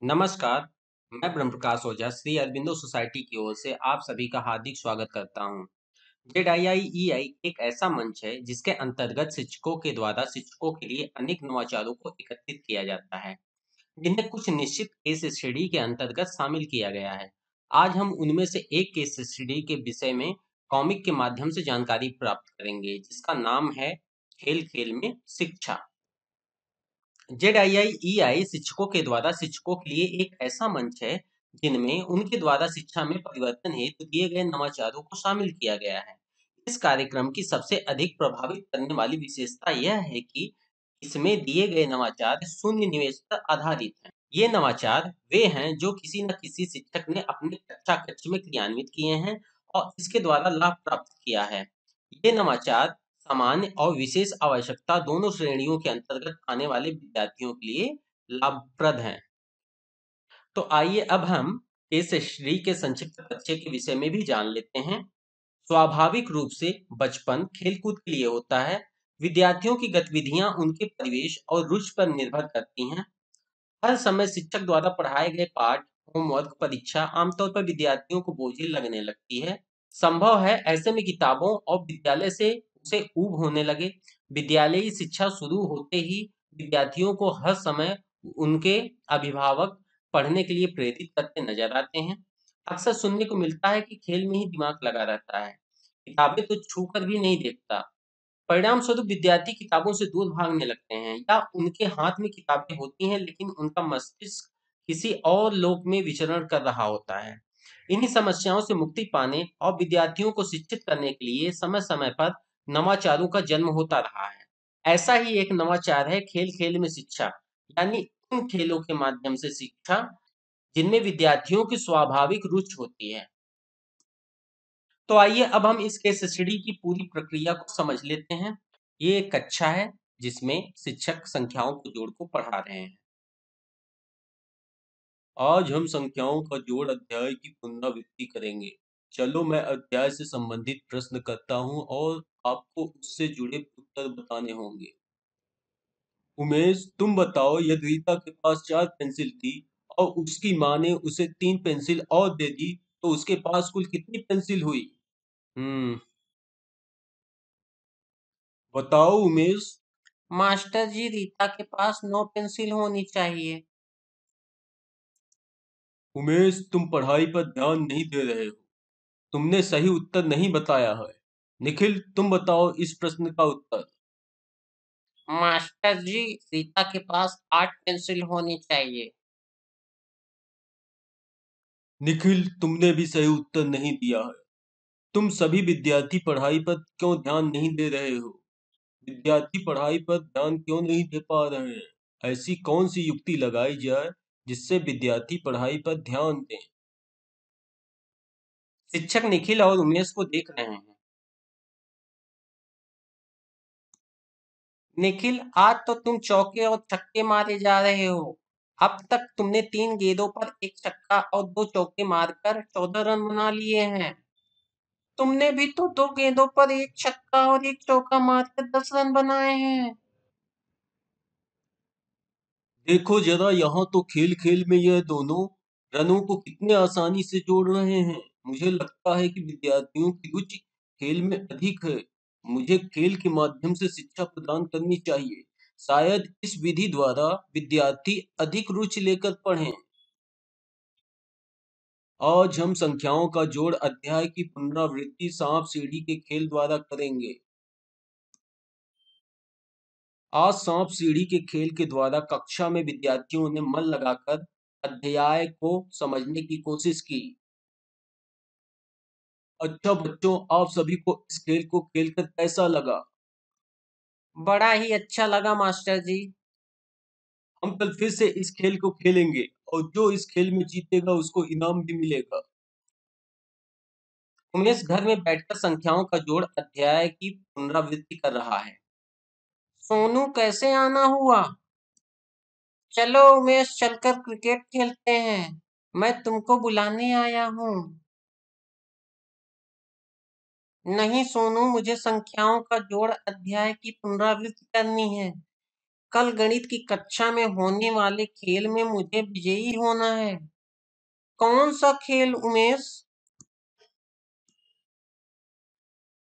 नमस्कार, मैं ब्रह्मप्रकाश ओझा श्री अरबिंदो सोसाइटी की ओर से आप सभी का हार्दिक स्वागत करता हूँ। जेडआईआईईआई एक ऐसा मंच है जिसके अंतर्गत शिक्षकों के द्वारा शिक्षकों के लिए अनेक नवाचारों को एकत्रित किया जाता है, जिन्हें कुछ निश्चित केस स्टडी के अंतर्गत शामिल किया गया है। आज हम उनमें से एक केस स्टडी के विषय में कॉमिक के माध्यम से जानकारी प्राप्त करेंगे, जिसका नाम है खेल खेल में शिक्षा। जेडआईआईईआई शिक्षकों के द्वारा शिक्षकों के लिए एक ऐसा मंच है जिनमें उनके द्वारा शिक्षा में परिवर्तन हेतु दिए गए नवाचारों को शामिल किया गया है। इस कार्यक्रम की सबसे अधिक प्रभावित करने वाली विशेषता यह है कि इसमें दिए गए नवाचार शून्य निवेश पर आधारित हैं। ये नवाचार वे हैं जो किसी न किसी शिक्षक ने अपने कक्षा कक्ष में क्रियान्वित किए हैं और इसके द्वारा लाभ प्राप्त किया है। ये नवाचार सामान्य और विशेष आवश्यकता दोनों श्रेणियों के अंतर्गत आने वाले विद्यार्थियों के लिए लाभप्रद हैं। तो आइए अब हम केस स्टडी के संक्षिप्त परिचय के विषय में भी जान लेते हैं। स्वाभाविक रूप से बचपन खेलकूद के लिए होता है। विद्यार्थियों की गतिविधियां उनके परिवेश और रुचि पर निर्भर करती हैं। हर समय शिक्षक द्वारा पढ़ाए गए पाठ, होमवर्क, परीक्षा आमतौर पर विद्यार्थियों को बोझिल लगने लगती है। संभव है ऐसे में किताबों और विद्यालय से उसे ऊब होने लगे। विद्यालयी शिक्षा शुरू होते ही विद्यार्थियों को हर समय उनके अभिभावक पढ़ने के लिए प्रेरित करते नजर आते हैं। अक्सर सुनने को मिलता है कि खेल में ही दिमाग लगा रहता है, किताबें तो छू कर भी नहीं देखता। परिणाम स्वरूप विद्यार्थी किताबों से दूर भागने लगते हैं या उनके हाथ में किताबें होती हैं लेकिन उनका मस्तिष्क किसी और लोक में विचरण कर रहा होता है। इन्हीं समस्याओं से मुक्ति पाने और विद्यार्थियों को शिक्षित करने के लिए समय समय पर नवाचारों का जन्म होता रहा है। ऐसा ही एक नवाचार है खेल खेल में शिक्षा, यानी उन खेलों के माध्यम से शिक्षा जिनमें विद्यार्थियों की स्वाभाविक रुचि होती है। तो आइए अब हम इस केस स्टडी की पूरी प्रक्रिया को समझ लेते हैं। ये एक कक्षा है जिसमें शिक्षक संख्याओं के जोड़ को पढ़ा रहे हैं। आज हम संख्याओं का जोड़ अध्याय की पुनरावृत्ति करेंगे। चलो मैं अध्याय से संबंधित प्रश्न करता हूँ और आपको उससे जुड़े उत्तर बताने होंगे। उमेश, तुम बताओ, यदि रीता के पास 4 पेंसिल थी और उसकी माँ ने उसे 3 पेंसिल और दे दी, तो उसके पास कुल कितनी पेंसिल हुई? हम्म, बताओ उमेश। मास्टर जी, रीता के पास 9 पेंसिल होनी चाहिए। उमेश, तुम पढ़ाई पर ध्यान नहीं दे रहे हो। तुमने सही उत्तर नहीं बताया है। निखिल, तुम बताओ इस प्रश्न का उत्तर। मास्टर जी, रीता के पास 8 पेंसिल होनी चाहिए। निखिल, तुमने भी सही उत्तर नहीं दिया है। तुम सभी विद्यार्थी पढ़ाई पर क्यों ध्यान नहीं दे रहे हो? विद्यार्थी पढ़ाई पर ध्यान क्यों नहीं दे पा रहे हैं? ऐसी कौन सी युक्ति लगाई जाए जिससे विद्यार्थी पढ़ाई पर ध्यान दें? शिक्षक निखिल और उमेश को देख रहे हैं। निखिल, आज तो तुम चौके और छक्के मारे जा रहे हो। अब तक तुमने 3 गेंदों पर एक छक्का और 2 चौके मारकर 14 रन बना लिए हैं। तुमने भी तो 2 गेंदों पर एक छक्का और एक चौका मारकर 10 रन बनाए हैं। देखो जरा, यहाँ तो खेल खेल में यह दोनों रनों को कितने आसानी से जोड़ रहे हैं। मुझे लगता है कि विद्यार्थियों की रुचि खेल में अधिक है। मुझे खेल के माध्यम से शिक्षा प्रदान करनी चाहिए। शायद इस विधि द्वारा विद्यार्थी अधिक रुचि लेकर पढ़ें। आज हम संख्याओं का जोड़ अध्याय की पुनरावृत्ति सांप सीढ़ी के खेल द्वारा करेंगे। आज सांप सीढ़ी के खेल के द्वारा कक्षा में विद्यार्थियों ने मन लगाकर अध्याय को समझने की कोशिश की। अच्छा बच्चों, आप सभी को इस खेल को खेलकर कैसा लगा? बड़ा ही अच्छा लगा मास्टर जी। हम कल फिर से इस खेल को खेलेंगे और जो इस खेल में जीतेगा उसको इनाम भी मिलेगा। उमेश घर में बैठकर संख्याओं का जोड़ अध्याय की पुनरावृत्ति कर रहा है। सोनू, कैसे आना हुआ? चलो उमेश, चलकर क्रिकेट खेलते हैं। मैं तुमको बुलाने आया हूँ। नहीं सोनू, मुझे संख्याओं का जोड़ अध्याय की पुनरावृत्ति करनी है। कल गणित की कक्षा में होने वाले खेल में मुझे विजयी होना है। कौन सा खेल उमेश?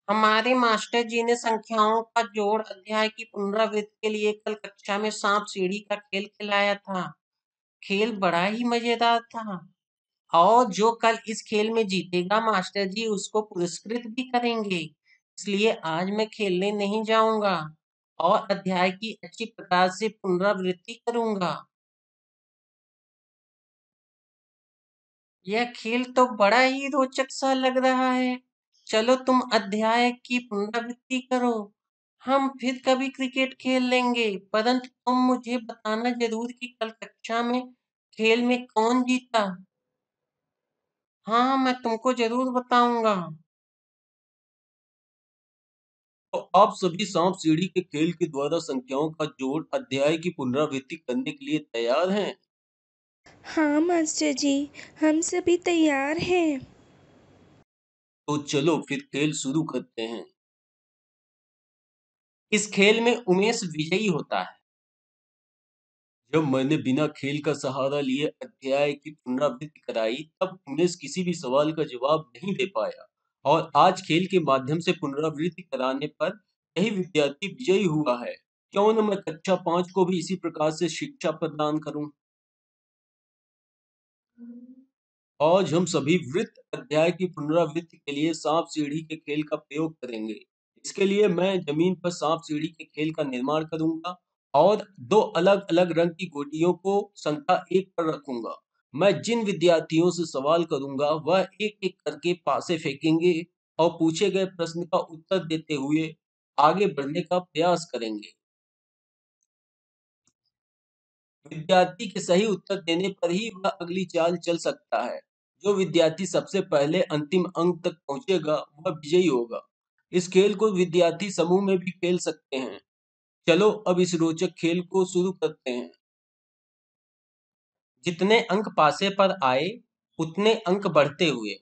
हमारे मास्टर जी ने संख्याओं का जोड़ अध्याय की पुनरावृत्ति के लिए कल कक्षा में सांप सीढ़ी का खेल खिलाया था। खेल बड़ा ही मजेदार था। और जो कल इस खेल में जीतेगा मास्टर जी उसको पुरस्कृत भी करेंगे। इसलिए आज मैं खेलने नहीं जाऊंगा और अध्याय की अच्छी प्रकार से पुनरावृत्ति करूंगा। यह खेल तो बड़ा ही रोचक सा लग रहा है। चलो तुम अध्याय की पुनरावृत्ति करो। हम फिर कभी क्रिकेट खेल लेंगे, परंतु तुम मुझे बताना जरूर कि कल कक्षा में खेल में कौन जीता। हाँ, मैं तुमको जरूर बताऊंगा। तो आप सभी सांप सीढ़ी के खेल के द्वारा संख्याओं का जोड़ अध्याय की पुनरावृत्ति करने के लिए तैयार हैं? हाँ मास्टर जी, हम सभी तैयार हैं। तो चलो फिर खेल शुरू करते हैं। इस खेल में उमेश विजयी होता है। जब मैंने बिना खेल का सहारा लिए अध्याय की पुनरावृत्ति कराई, तब उमेश किसी भी सवाल का जवाब नहीं दे पाया और आज खेल के माध्यम से पुनरावृत्ति कराने पर यही विद्यार्थी विजयी हुआ है। क्यों न मैं कक्षा 5 को भी इसी प्रकार से शिक्षा प्रदान करूं। आज हम सभी वृत्त अध्याय की पुनरावृत्ति के लिए सांप सीढ़ी के खेल का प्रयोग करेंगे। इसके लिए मैं जमीन पर सांप सीढ़ी के खेल का निर्माण करूंगा और दो अलग अलग रंग की गोटियों को संख्या 1 पर रखूंगा। मैं जिन विद्यार्थियों से सवाल करूंगा वह एक एक करके पासे फेंकेंगे और पूछे गए प्रश्न का उत्तर देते हुए आगे बढ़ने का प्रयास करेंगे। विद्यार्थी के सही उत्तर देने पर ही वह अगली चाल चल सकता है। जो विद्यार्थी सबसे पहले अंतिम अंक तक पहुंचेगा वह विजयी होगा। इस खेल को विद्यार्थी समूह में भी खेल सकते हैं। चलो अब इस रोचक खेल को शुरू करते हैं। जितने अंक पासे पर आए उतने अंक बढ़ते हुए।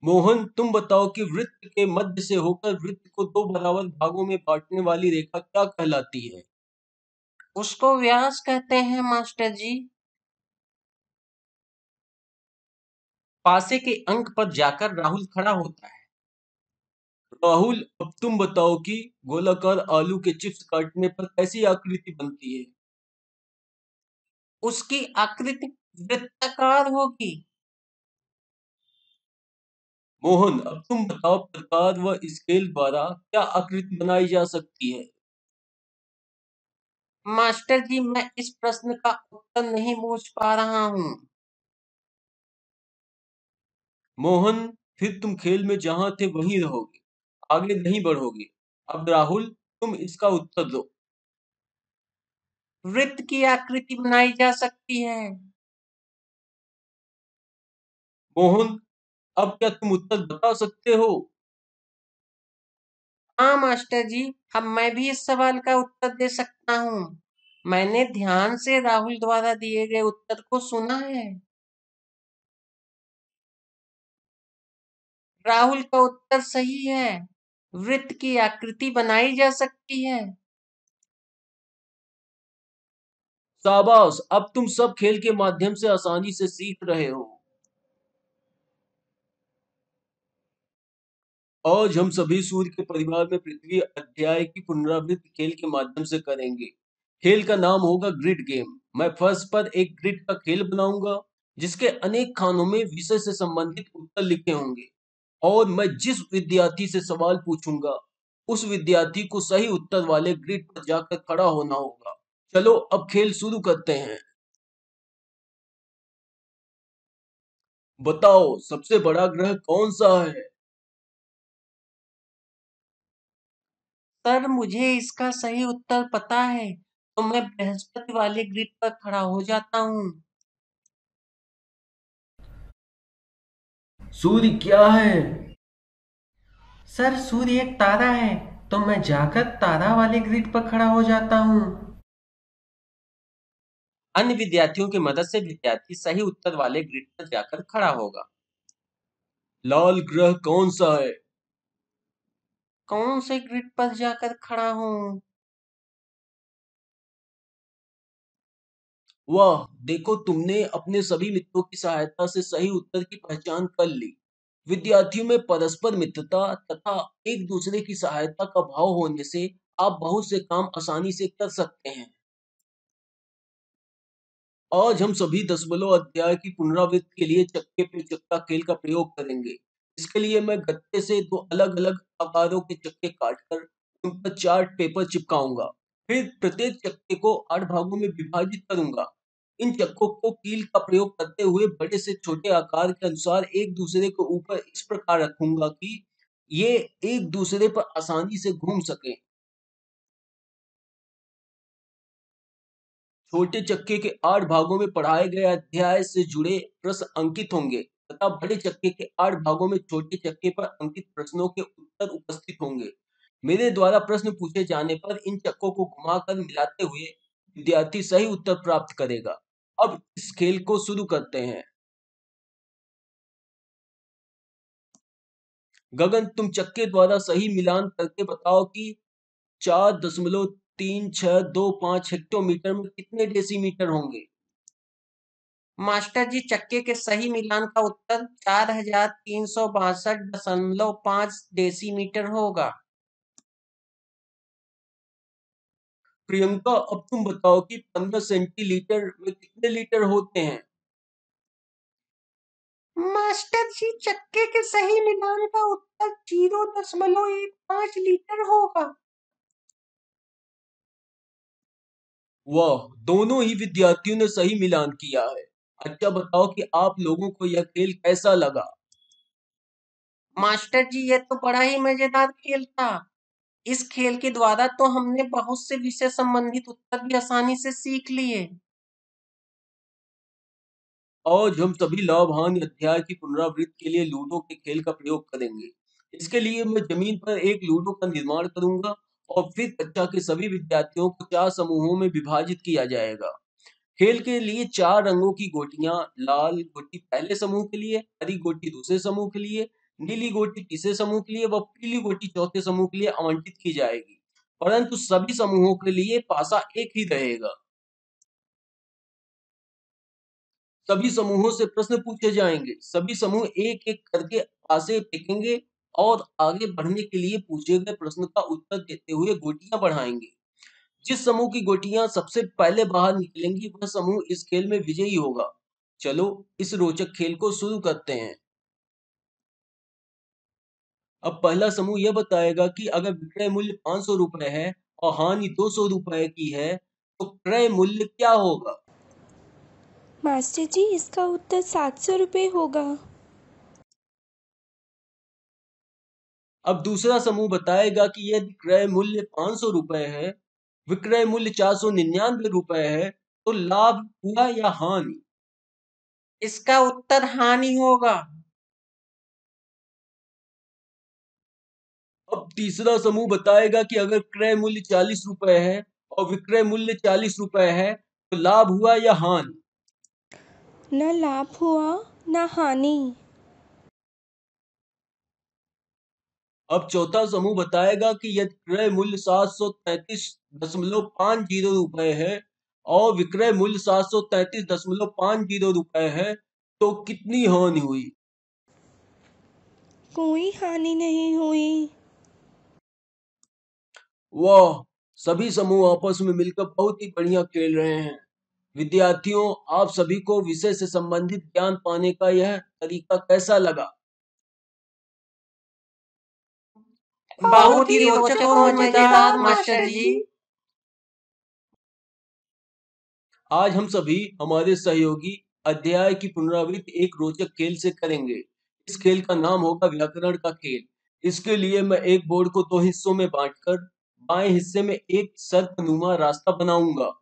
मोहन, तुम बताओ कि वृत्त के मध्य से होकर वृत्त को दो बराबर भागों में बांटने वाली रेखा क्या कहलाती है? उसको व्यास कहते हैं मास्टर जी। पासे के अंक पर जाकर राहुल खड़ा होता है। राहुल, अब तुम बताओ कि गोलाकार आलू के चिप्स काटने पर कैसी आकृति बनती है? उसकी आकृति वृत्ताकार होगी। मोहन, अब तुम बताओ प्रकार व स्केल द्वारा क्या आकृति बनाई जा सकती है? मास्टर जी, मैं इस प्रश्न का उत्तर नहीं बूझ पा रहा हूँ। मोहन, फिर तुम खेल में जहां थे वहीं रहोगे, आगे नहीं बढ़ोगे। अब राहुल, तुम इसका उत्तर दो। वृत्त की आकृति बनाई जा सकती है। मोहन, अब क्या तुम उत्तर बता सकते हो? हाँ मास्टर जी, अब मैं भी इस सवाल का उत्तर दे सकता हूँ। मैंने ध्यान से राहुल द्वारा दिए गए उत्तर को सुना है। राहुल का उत्तर सही है। वृत्त की आकृति बनाई जा सकती है। शाबाश, अब तुम सब खेल के माध्यम से आसानी से सीख रहे हो। आज हम सभी सूर्य के परिवार में पृथ्वी अध्याय की पुनरावृत्ति खेल के माध्यम से करेंगे। खेल का नाम होगा ग्रिड गेम। मैं फर्श पर एक ग्रिड का खेल बनाऊंगा जिसके अनेक खानों में विषय से संबंधित उत्तर लिखे होंगे और मैं जिस विद्यार्थी से सवाल पूछूंगा उस विद्यार्थी को सही उत्तर वाले ग्रिड पर जाकर खड़ा होना होगा। चलो अब खेल शुरू करते हैं। बताओ सबसे बड़ा ग्रह कौन सा है? सर, मुझे इसका सही उत्तर पता है, तो मैं बृहस्पति वाले ग्रिड पर खड़ा हो जाता हूँ। सूर्य क्या है? सर, सूर्य एक तारा है, तो मैं जाकर तारा वाले ग्रिड पर खड़ा हो जाता हूँ। अन्य विद्यार्थियों की मदद से विद्यार्थी सही उत्तर वाले ग्रिड पर जाकर खड़ा होगा। लाल ग्रह कौन सा है? कौन से ग्रिड पर जाकर खड़ा हूँ? वाह, देखो तुमने अपने सभी मित्रों की सहायता से सही उत्तर की पहचान कर ली। विद्यार्थियों में परस्पर मित्रता तथा एक दूसरे की सहायता का भाव होने से आप बहुत से काम आसानी से कर सकते हैं। आज हम सभी दशमलव अध्याय की पुनरावृत्ति के लिए चक्के पे चक्का खेल का प्रयोग करेंगे। इसके लिए मैं गत्ते से दो अलग अलग आकारों के चक्के काटकर उन पर चार्ट पेपर चिपकाऊंगा। फिर प्रत्येक चक्के को 8 भागों में विभाजित करूंगा। इन चक्कों को कील का प्रयोग करते हुए बड़े से छोटे आकार के अनुसार एक दूसरे के ऊपर इस प्रकार रखूंगा कि ये एक दूसरे पर आसानी से घूम सके। छोटे चक्के के 8 भागों में पढ़ाए गए अध्याय से जुड़े प्रश्न अंकित होंगे तथा बड़े चक्के के 8 भागों में छोटे चक्के पर अंकित प्रश्नों के उत्तर उपस्थित होंगे। मेरे द्वारा प्रश्न पूछे जाने पर इन चक्कों को घुमाकर मिलाते हुए विद्यार्थी सही उत्तर प्राप्त करेगा। अब इस खेल को शुरू करते हैं। गगन, तुम चक्के द्वारा सही मिलान करके बताओ कि 4.3625 हेक्टोमीटर में कितने डेसीमीटर होंगे। मास्टर जी, चक्के के सही मिलान का उत्तर 4362.5 डेसीमीटर होगा। प्रियंका, अब तुम बताओ कि 15 सेंटीलीटर में कितने लीटर होते हैं। मास्टर जी, चक्के के सही मिलान का उत्तर 0.15 होगा। वाह, दोनों ही विद्यार्थियों ने सही मिलान किया है। अच्छा बताओ कि आप लोगों को यह खेल कैसा लगा। मास्टर जी, ये तो बड़ा ही मजेदार खेल था। इस खेल के द्वारा तो हमने बहुत से विषय संबंधित उत्तर भी आसानी से सीख लिए। आज हम सभी लाभ हानि अध्याय की पुनरावृत्ति के लिए लूडो के खेल का प्रयोग करेंगे। इसके लिए मैं जमीन पर एक लूडो का निर्माण करूंगा और फिर कक्षा के सभी विद्यार्थियों को 4 समूहों में विभाजित किया जाएगा। खेल के लिए 4 रंगों की गोटियां, लाल गोटी पहले समूह के लिए, हरी गोटी दूसरे समूह के लिए, नीली गोटी तीसरे समूह के लिए व पीली गोटी चौथे समूह के लिए आवंटित की जाएगी। परंतु सभी समूहों के लिए पासा एक ही रहेगा। सभी समूहों से प्रश्न पूछे जाएंगे। सभी समूह एक एक करके पासे फेंकेंगे और आगे बढ़ने के लिए पूछे गए प्रश्न का उत्तर देते हुए गोटियां बढ़ाएंगे। जिस समूह की गोटियां सबसे पहले बाहर निकलेंगी वह समूह इस खेल में विजयी होगा। चलो इस रोचक खेल को शुरू करते हैं। अब पहला समूह यह बताएगा कि अगर विक्रय मूल्य 500 रुपए है और हानि 200 रुपए की है तो क्रय मूल्य क्या होगा। मास्टर जी, इसका उत्तर 700 रुपये होगा। अब दूसरा समूह बताएगा कि यदि क्रय मूल्य 500 रुपए है, विक्रय मूल्य 499 रुपए है, तो लाभ हुआ या हानि। इसका उत्तर हानि होगा। अब तीसरा समूह बताएगा कि अगर क्रय मूल्य 40 रुपए है और विक्रय मूल्य 40 रुपए है, तो लाभ हुआ या हानि। न लाभ हुआ न हानि। अब चौथा समूह बताएगा कि यदि क्रय मूल्य 733.50 रुपए है और विक्रय मूल्य 733.50 रुपए है, तो कितनी हानि हुई। कोई हानि नहीं हुई। वाह, सभी समूह आपस में मिलकर बहुत ही बढ़िया खेल रहे हैं। विद्यार्थियों, आप सभी को विषय से संबंधित ज्ञान पाने का यह तरीका कैसा लगा। बहुत ही रोचक और मजेदार मास्टर जी। आज हम सभी हमारे सहयोगी अध्याय की पुनरावृत्ति एक रोचक खेल से करेंगे। इस खेल का नाम होगा व्याकरण का खेल। इसके लिए मैं एक बोर्ड को दो हिस्सों में बांटकर बाएं हिस्से में एक सर्पनुमा रास्ता बनाऊंगा,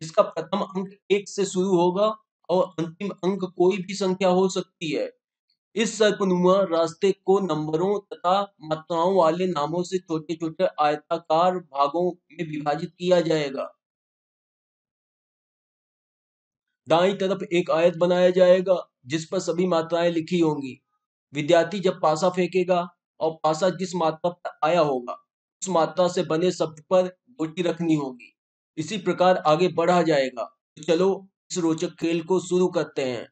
जिसका प्रथम अंक 1 से शुरू होगा और अंतिम अंक कोई भी संख्या हो सकती है। इस सर्पनुमा रास्ते को नंबरों तथा मात्राओं वाले नामों से छोटे छोटे आयताकार भागों में विभाजित किया जाएगा। दाईं तरफ एक आयत बनाया जाएगा जिस पर सभी मात्राएं लिखी होंगी। विद्यार्थी जब पासा फेंकेगा और पासा जिस मात्रा पर आया होगा उस मात्रा से बने शब्द पर गोटी रखनी होगी। इसी प्रकार आगे बढ़ा जाएगा। तो चलो इस रोचक खेल को शुरू करते हैं।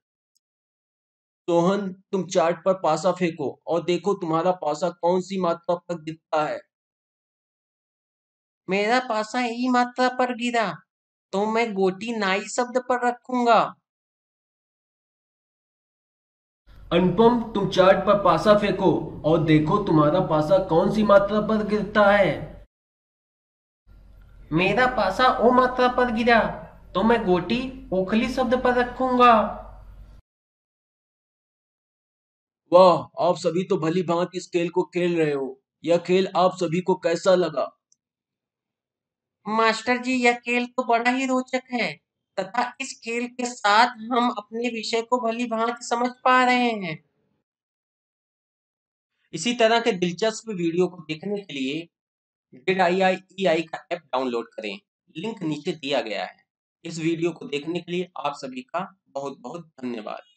सोहन, तुम चार्ट पर पासा फेंको और देखो तुम्हारा पासा कौन सी मात्रा पर गिरता है। मेरा पासा ई मात्रा पर गिरा तो मैं गोटी नाई शब्द पर रखूंगा। अनुपम, तुम चार्ट पर पासा फेंको और देखो तुम्हारा पासा कौन सी मात्रा पर गिरता है। मेरा पासा ओ मात्रा पर गिरा तो मैं गोटी ओखली शब्द पर रखूंगा। वाह, आप सभी तो भली भांति इस खेल को खेल रहे हो। यह खेल आप सभी को कैसा लगा? मास्टर जी, यह खेल तो बड़ा ही रोचक है तथा इस खेल के साथ हम अपने विषय को भली भांति समझ पा रहे हैं। इसी तरह के दिलचस्प वीडियो को देखने के लिए JIIEI का ऐप डाउनलोड करें। लिंक नीचे दिया गया है। इस वीडियो को देखने के लिए आप सभी का बहुत बहुत धन्यवाद।